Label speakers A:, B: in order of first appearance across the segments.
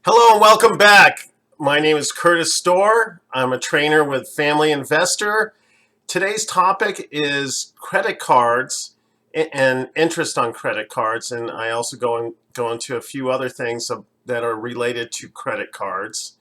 A: Hello and welcome back. My name is Curtis Storr. I'm a trainer with Family Investor. Today's topic is credit cards and interest on credit cards, and I also go into a few other things that are related to credit cards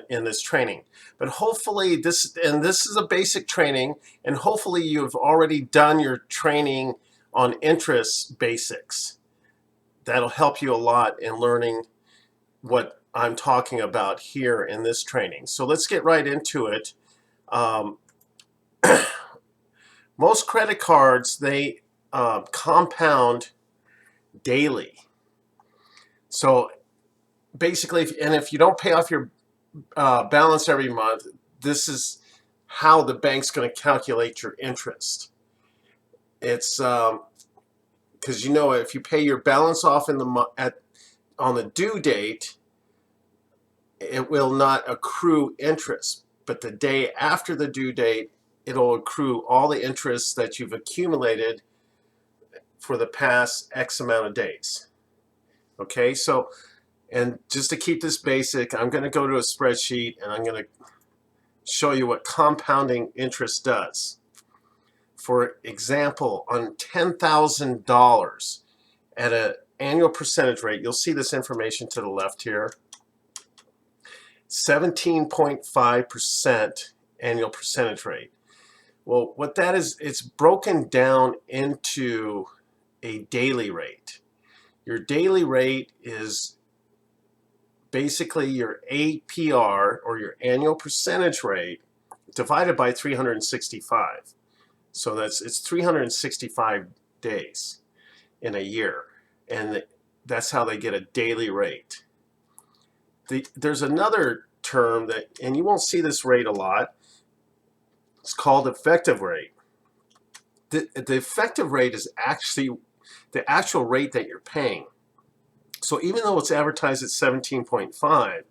A: in this training. But hopefully this is a basic training, and hopefully you've already done your training on interest basics. That'll help you a lot in learning what I'm talking about here in this training. So let's get right into it. Um, most credit cards, they compound daily. So basically, if you don't pay off your balance every month, this is how the bank's going to calculate your interest. It's because if you pay your balance off on the due date, it will not accrue interest, but the day after the due date, it'll accrue all the interest that you've accumulated for the past X amount of days. Okay, so, and just to keep this basic, I'm going to go to a spreadsheet and I'm going to show you what compounding interest does. For example, on $10,000 at an annual percentage rate, you'll see this information to the left here. 17.5% annual percentage rate. Well, what that is, it's broken down into a daily rate. Your daily rate is basically your APR, or your annual percentage rate, divided by 365. So it's 365 days in a year, and that's how they get a daily rate. There's another term and you won't see this rate a lot. It's called effective rate. The effective rate is actually the actual rate that you're paying. So even though it's advertised at 17.5,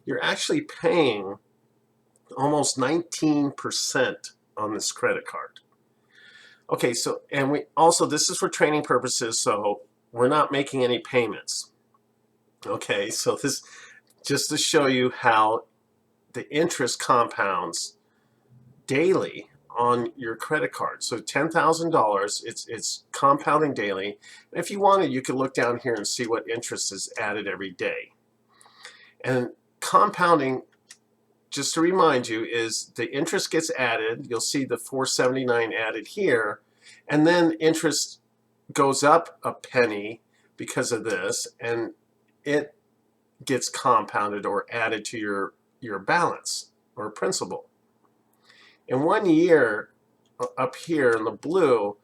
A: you're actually paying almost 19% on this credit card. Okay, so, and this is for training purposes, so we're not making any payments. Okay, so this just to show you how the interest compounds daily on your credit card. So $10,000, it's compounding daily. And if you wanted, you could look down here and see what interest is added every day. And compounding, just to remind you, is the interest gets added. You'll see the $4.79 added here, and then interest goes up a penny because of this, and it gets compounded or added to your balance or principal. In 1 year, up here in the blue,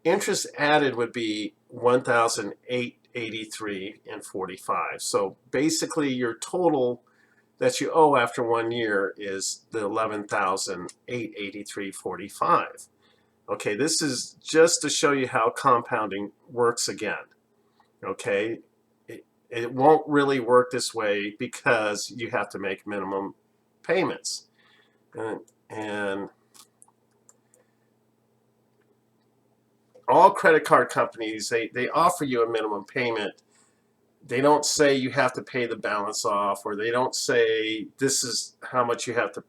A: interest added would be $1,883.45. So basically your total that you owe after 1 year is the $11,883.45. Okay, this is just to show you how compounding works again. Okay, it won't really work this way because you have to make minimum payments. And all credit card companies, they offer you a minimum payment. They don't say you have to pay the balance off, or they don't say this is how much you have to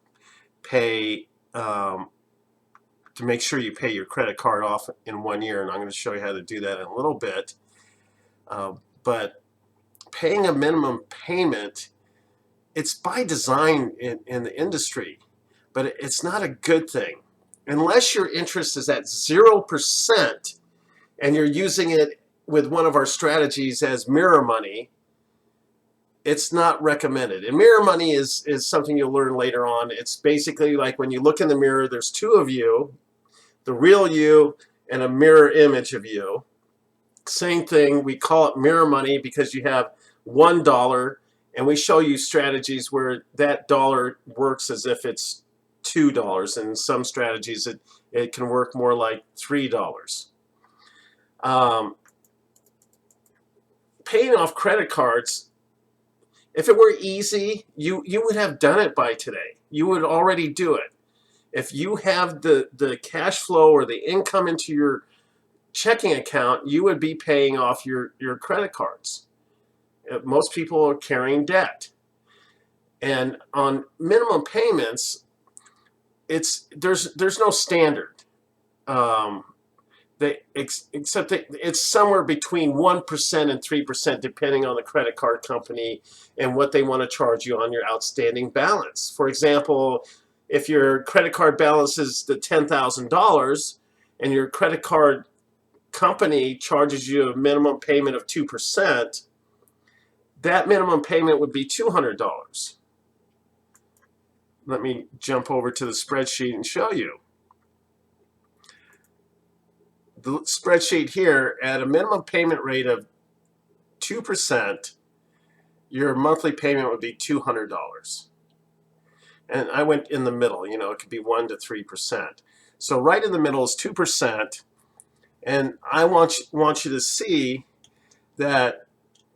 A: pay to make sure you pay your credit card off in 1 year. And I'm going to show you how to do that in a little bit. But paying a minimum payment, it's by design in the industry, but it's not a good thing. Unless your interest is at 0% and you're using it with one of our strategies as mirror money, it's not recommended. And mirror money is something you'll learn later on. It's basically like when you look in the mirror, there's two of you, the real you and a mirror image of you. Same thing, we call it mirror money because you have $1, and we show you strategies where that dollar works as if it's $2, and in some strategies it can work more like $3. Paying off credit cards, if it were easy, you would have done it by today. You would already do it. If you have the cash flow or the income into your checking account, you would be paying off your credit cards. Most people are carrying debt. And on minimum payments, there's no standard. Um, except that it's somewhere between 1% and 3%, depending on the credit card company and what they want to charge you on your outstanding balance. For example, if your credit card balance is the $10,000 and your credit card company charges you a minimum payment of 2%, that minimum payment would be $200. Let me jump over to the spreadsheet and show you. The spreadsheet here, at a minimum payment rate of 2%, your monthly payment would be $200. And I went in the middle, you know, it could be 1 to 3%. So right in the middle is 2%. And I want you to see that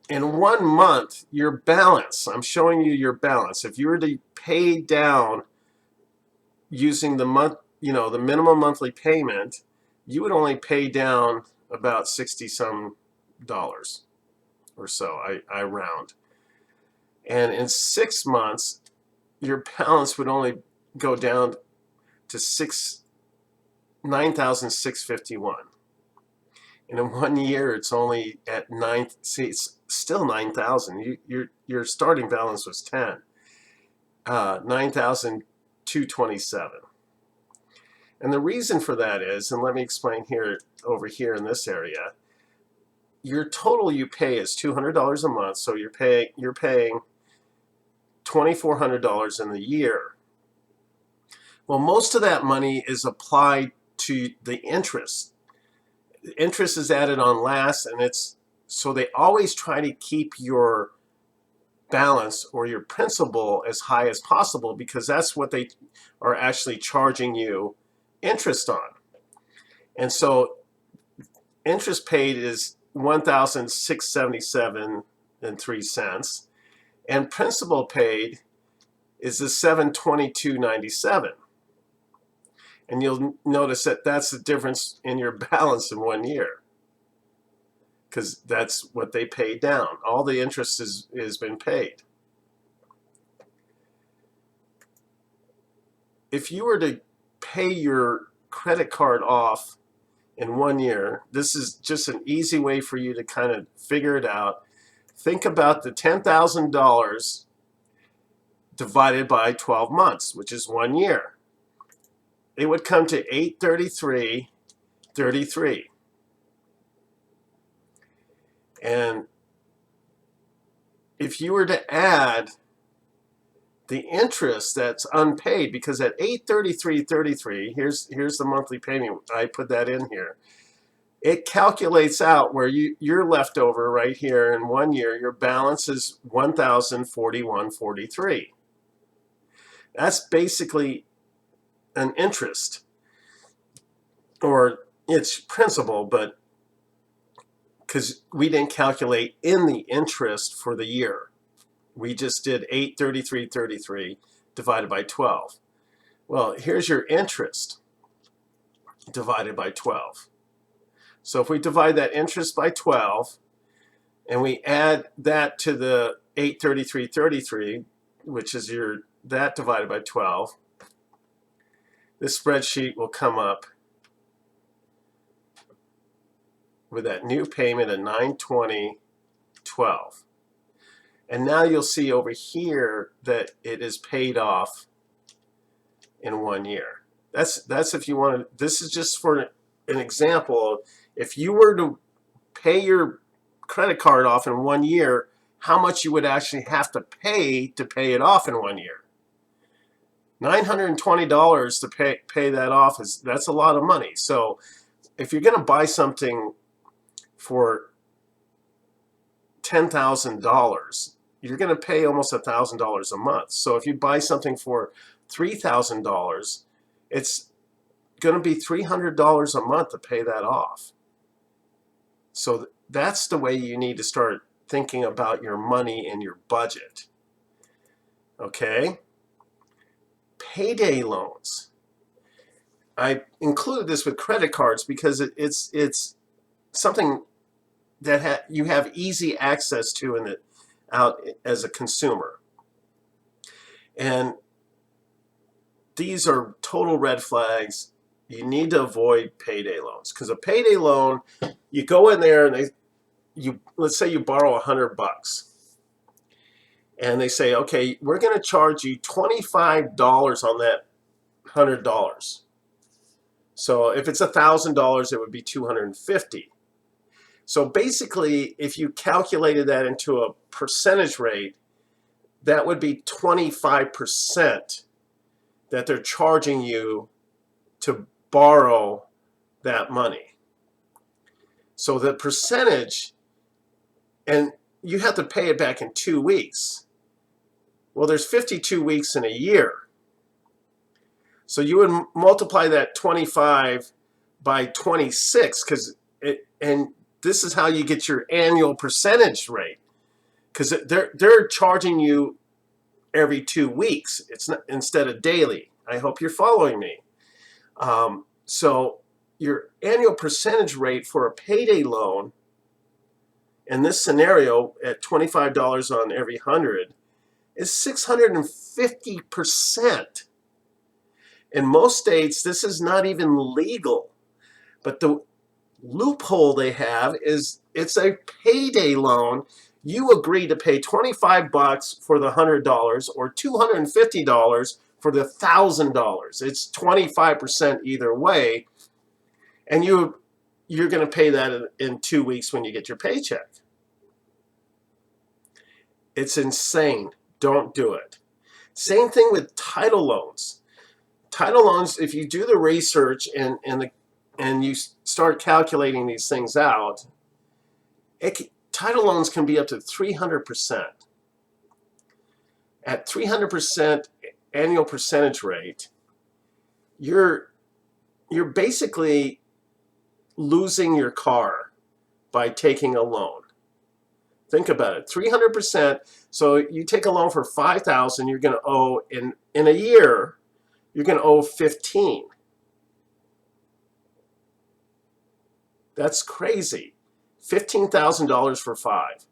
A: in 1 month, your balance, I'm showing you your balance. If you were to pay down using the the minimum monthly payment, you would only pay down about 60 some dollars or so. I round. And in 6 months, your balance would only go down to $9,651. And in 1 year, it's only at it's still 9,000. Your starting balance was 10, 9,227. And the reason for that is, and let me explain here, over here in this area, your total you pay is $200 a month, so you're paying $2,400 in the year. Well, most of that money is applied to the interest. The interest is added on last, and so they always try to keep your balance or your principal as high as possible, because that's what they are actually charging you interest on. And so interest paid is $1,677.03, and principal paid is the $722.97. And you'll notice that that's the difference in your balance in 1 year, because that's what they paid down. All the interest has been paid. If you were to pay your credit card off in 1 year, this is just an easy way for you to kind of figure it out. Think about the $10,000 divided by 12 months, which is 1 year. It would come to $833.33. And if you were to add the interest that's unpaid, because at $833.33, here's the monthly payment, I put that in here, it calculates out where you're left over right here in 1 year. Your balance is $1,041.43. That's basically an interest, or it's principal, but because we didn't calculate in the interest for the year, we just did $833.33 divided by 12. Well, here's your interest divided by 12. So if we divide that interest by 12 and we add that to the $833.33, which is that divided by 12, this spreadsheet will come up with that new payment of $920.12. And now you'll see over here that it is paid off in 1 year. That's if you want to. This is just for an example. If you were to pay your credit card off in 1 year, how much you would actually have to pay it off in 1 year. $920 to pay that off, that's a lot of money. So if you're going to buy something for $10,000, you're going to pay almost $1,000 a month. So if you buy something for $3,000, it's going to be $300 a month to pay that off. So that's the way you need to start thinking about your money and your budget. Okay? Payday loans. I included this with credit cards because it's something that you have easy access to out as a consumer. And these are total red flags. You need to avoid payday loans, because a payday loan, you go in there and let's say you borrow $100, and they say, okay, we're going to charge you $25 on that $100. So if it's $1,000, it would be $250. So basically, if you calculated that into a percentage rate, that would be 25% that they're charging you to borrow that money. So the percentage, and you have to pay it back in 2 weeks. Well, there's 52 weeks in a year. So you would multiply that 25 by 26, and this is how you get your annual percentage rate, because they're charging you every 2 weeks. It's not instead of daily. I hope you're following me. So your annual percentage rate for a payday loan in this scenario at $25 on every 100 is 650%. In most states, this is not even legal. But the loophole they have is it's a payday loan. You agree to pay $25 for the $100 or $250 for the $1,000. It's 25% either way, and you're going to pay that in 2 weeks when you get your paycheck. It's insane. Don't do it. Same thing with title loans. Title loans, if you do the research and you start calculating these things out, title loans can be up to 300%. At 300% annual percentage rate, you're basically losing your car by taking a loan. Think about it, 300%. So you take a loan for $5,000, you're going to owe in a year, you're going to owe 15. That's crazy. $15,000 for 5.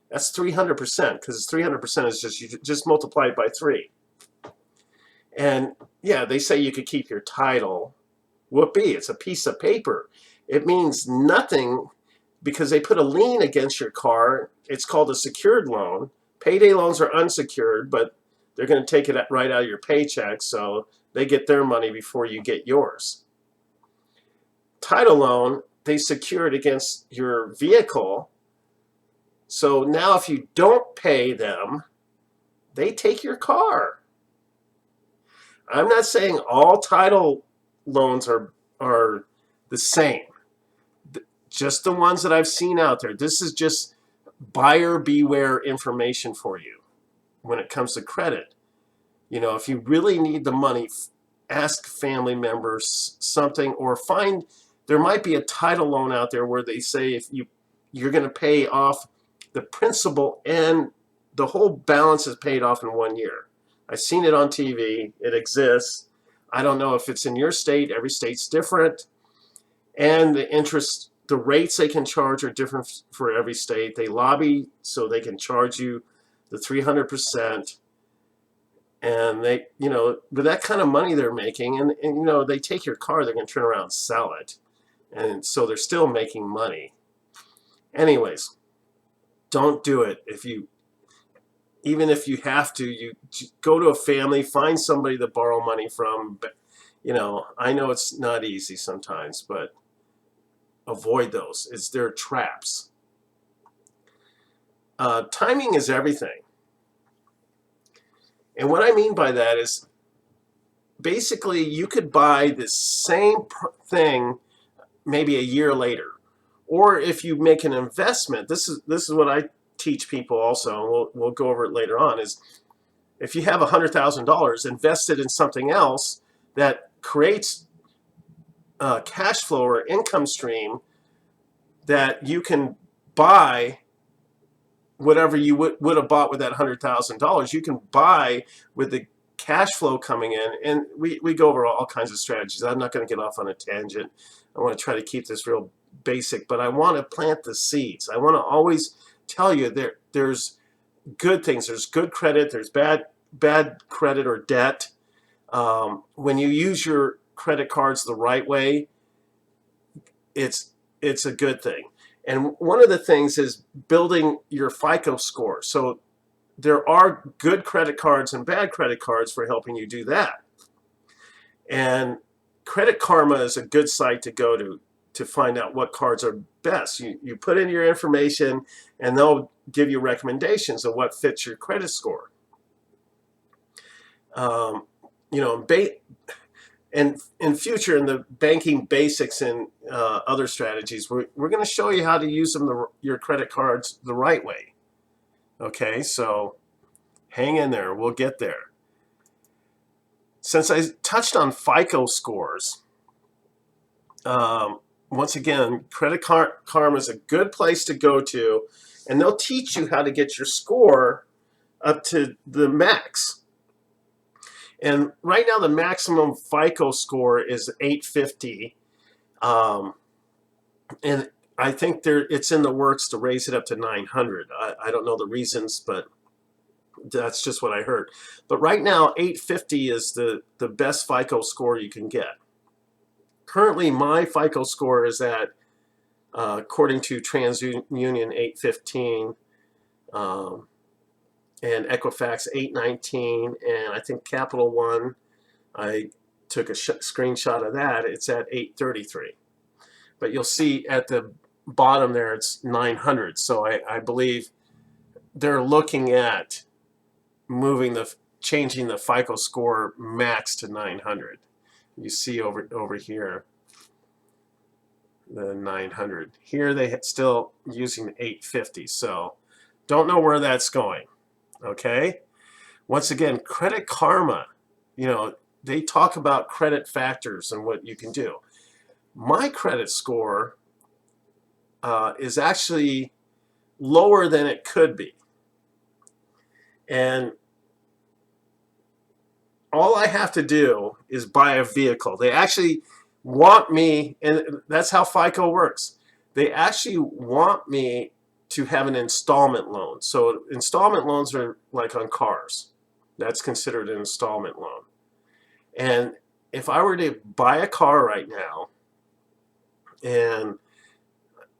A: That's 300%, because 300% is just multiply it by 3. And yeah, they say you could keep your title. Whoopee, it's a piece of paper. It means nothing because they put a lien against your car. It's called a secured loan. Payday loans are unsecured, but they're going to take it right out of your paycheck, so they get their money before you get yours. Title loan, they secure it against your vehicle. So now if you don't pay them, they take your car. I'm not saying all title loans are the same. Just the ones that I've seen out there. This is just buyer beware information for you when it comes to credit. You know, if you really need the money, ask family members something, or there might be a title loan out there where they say if you're going to pay off the principal and the whole balance is paid off in 1 year. I've seen it on TV. It exists. I don't know if it's in your state. Every state's different. And the rates they can charge are different for every state. They lobby so they can charge you the 300%. And they, with that kind of money they're making, and they take your car, they're going to turn around and sell it. And so they're still making money. Anyways, don't do it. Even if you have to, you go to a family, find somebody to borrow money from. But, I know it's not easy sometimes, but avoid those. They're traps. Timing is everything. And what I mean by that is basically you could buy this same thing maybe a year later. Or if you make an investment, this is what I teach people also, and we'll go over it later on, is if you have $100,000 invested in something else that creates cash flow or income stream that you can buy whatever you would have bought with that $100,000, you can buy with the cash flow coming in. And we go over all kinds of strategies. I'm not going to get off on a tangent. I want to try to keep this real basic, but I want to plant the seeds. I want to always tell you there's good things. There's good credit. There's bad credit or debt. When you use your credit cards the right way, it's a good thing. And one of the things is building your FICO score. So there are good credit cards and bad credit cards for helping you do that. And Credit Karma is a good site to go to find out what cards are best. You put in your information and they'll give you recommendations of what fits your credit score. You know, and in future, in the banking basics and other strategies, we're going to show you how to use your credit cards the right way. Okay, so hang in there. We'll get there. Since I touched on FICO scores, once again, Credit Karma is a good place to go to, and they'll teach you how to get your score up to the max. And right now, the maximum FICO score is 850, and I think it's in the works to raise it up to 900. I don't know the reasons, but that's just what I heard. But right now, 850 is the best FICO score you can get. Currently, my FICO score is at, according to TransUnion, 815, and Equifax 819, and I think Capital One, I took a screenshot of that, it's at 833. But you'll see at the bottom there, it's 900. So I believe they're looking at changing the FICO score max to 900. You see over here the 900. Here they still using 850. So don't know where that's going. Okay. Once again, Credit Karma, you know, they talk about credit factors and what you can do. My credit score is actually lower than it could be. And all I have to do is buy a vehicle. They actually want me, and that's how FICO works. They actually want me to have an installment loan. So installment loans are like on cars. That's considered an installment loan. And if I were to buy a car right now, and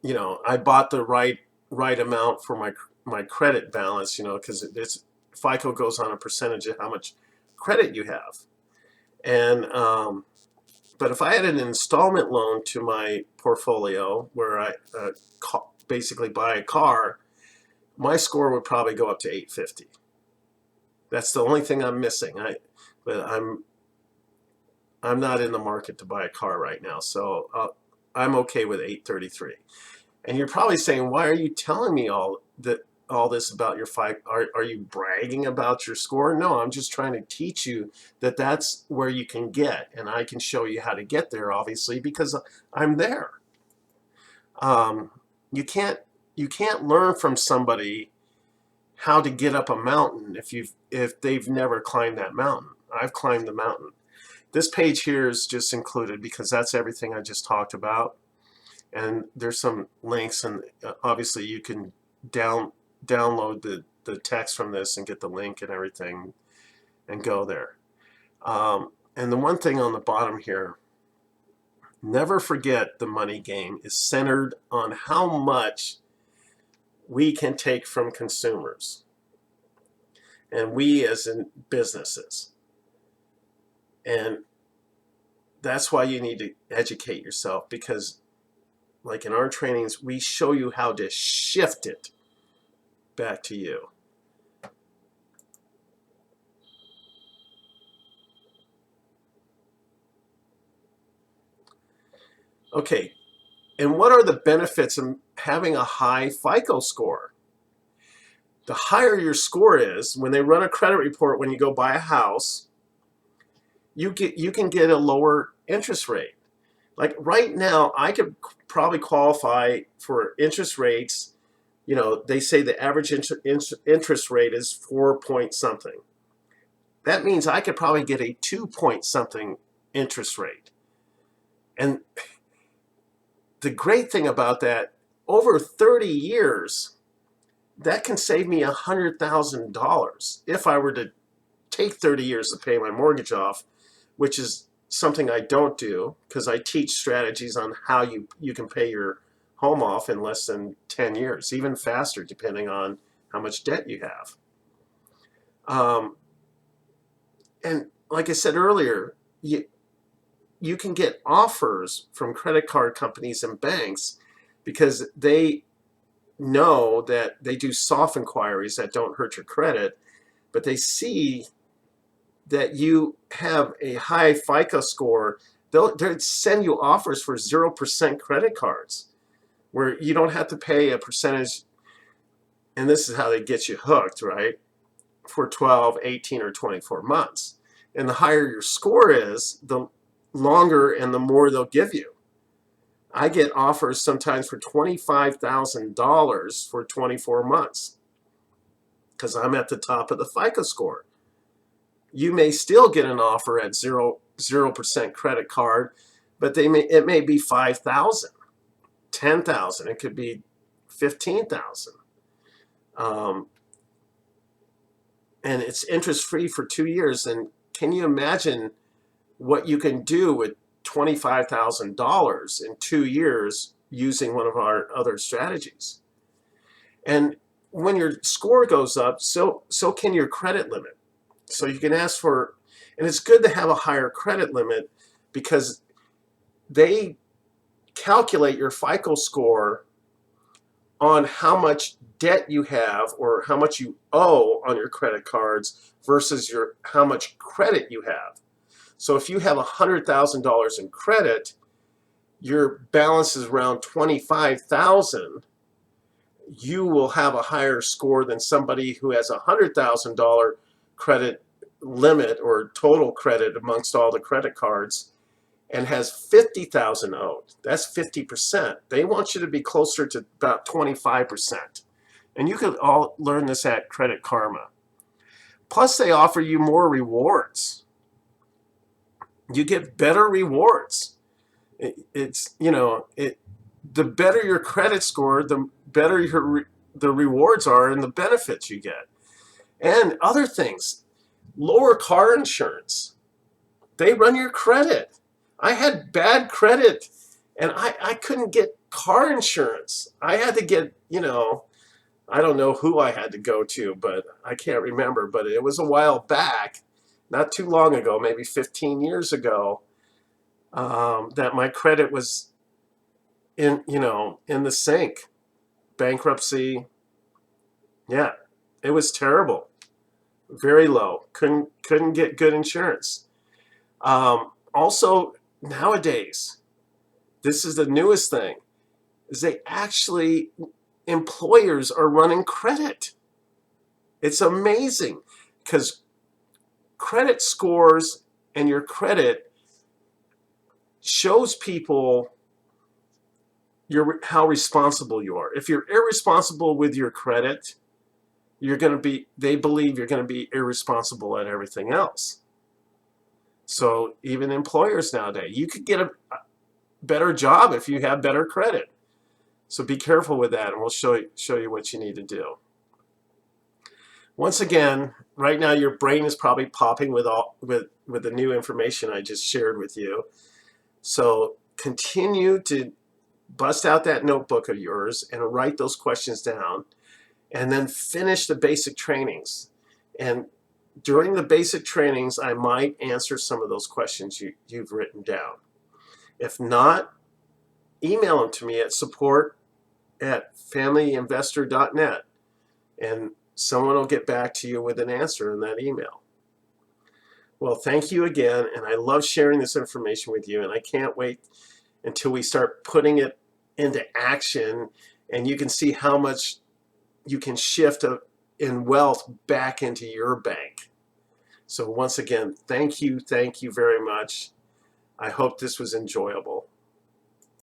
A: you know, I bought the right amount for my credit balance, you know, because it's FICO goes on a percentage of how much credit you have. And but if I had an installment loan to my portfolio where I basically buy a car, my score would probably go up to 850. That's the only thing I'm missing. But I'm not in the market to buy a car right now, so I'm okay with 833. And you're probably saying, why are you telling me all this about your FICO? Are you bragging about your score? No, I'm just trying to teach you that that's where you can get, and I can show you how to get there, obviously, because I'm there. You can't learn from somebody how to get up a mountain if they've never climbed that mountain. I've climbed the mountain. This page here is just included because that's everything I just talked about. And there's some links, and obviously you can download the text from this and get the link and everything and go there. And the one thing on the bottom here, never forget the money game is centered on how much we can take from consumers and we as in businesses. And that's why you need to educate yourself, because like in our trainings, we show you how to shift it back to you. Okay, and what are the benefits of having a high FICO score? The higher your score is, when they run a credit report when you go buy a house, you can get a lower interest rate. Like right now, I could probably qualify for interest rates. You know, they say the average interest rate is 4 point something. That means I could probably get a 2 point something interest rate. And the great thing about that, over 30 years, that can save me $100,000 if I were to take 30 years to pay my mortgage off, which is something I don't do because I teach strategies on how you can pay your home off in less than 10 years, even faster depending on how much debt you have. And like I said earlier, you can get offers from credit card companies and banks because they know that they do soft inquiries that don't hurt your credit, but they see that you have a high FICO score. They'll send you offers for 0% credit cards where you don't have to pay a percentage, and this is how they get you hooked, right? For 12, 18, or 24 months. And the higher your score is, the longer and the more they'll give you. I get offers sometimes for $25,000 for 24 months because I'm at the top of the FICO score. You may still get an offer at 0% credit card, but it may be 5,000, 10,000. It could be 15,000. And it's interest-free for 2 years. And can you imagine what you can do with $25,000 in 2 years using one of our other strategies? And when your score goes up, so can your credit limit. So you can ask for, and it's good to have a higher credit limit because they calculate your FICO score on how much debt you have or how much you owe on your credit cards versus how much credit you have. So if you have $100,000 in credit, your balance is around $25,000. You will have a higher score than somebody who has a $100,000 credit limit or total credit amongst all the credit cards and has 50,000 owed. That's 50%. They want you to be closer to about 25%. And you could all learn this at Credit Karma. Plus, they offer you more rewards. You get better rewards. The better your credit score, the better the rewards are and the benefits you get. And other things, lower car insurance. They run your credit. I had bad credit and I couldn't get car insurance. I had to get, I don't know who I had to go to, but I can't remember. But it was a while back, not too long ago, maybe 15 years ago, that my credit was in the sink. Bankruptcy. Yeah, it was terrible. Very low. Couldn't get good insurance. Also, nowadays, this is the newest thing, is employers are running credit. It's amazing because credit scores and your credit shows people how responsible you are. If you're irresponsible with your credit, they believe you're going to be irresponsible at everything else. So even employers nowadays, you could get a better job if you have better credit. So be careful with that, and we'll show you what you need to do. Once again, right now your brain is probably popping with the new information I just shared with you. So continue to bust out that notebook of yours and write those questions down, and then finish the basic trainings. And during the basic trainings, I might answer some of those questions you've written down. If not, email them to me at support@familyinvestor.net, and someone will get back to you with an answer in that email. Well, thank you again, and I love sharing this information with you, and I can't wait until we start putting it into action, and you can see how much you can shift in wealth back into your bank. So once again, thank you very much. I hope this was enjoyable.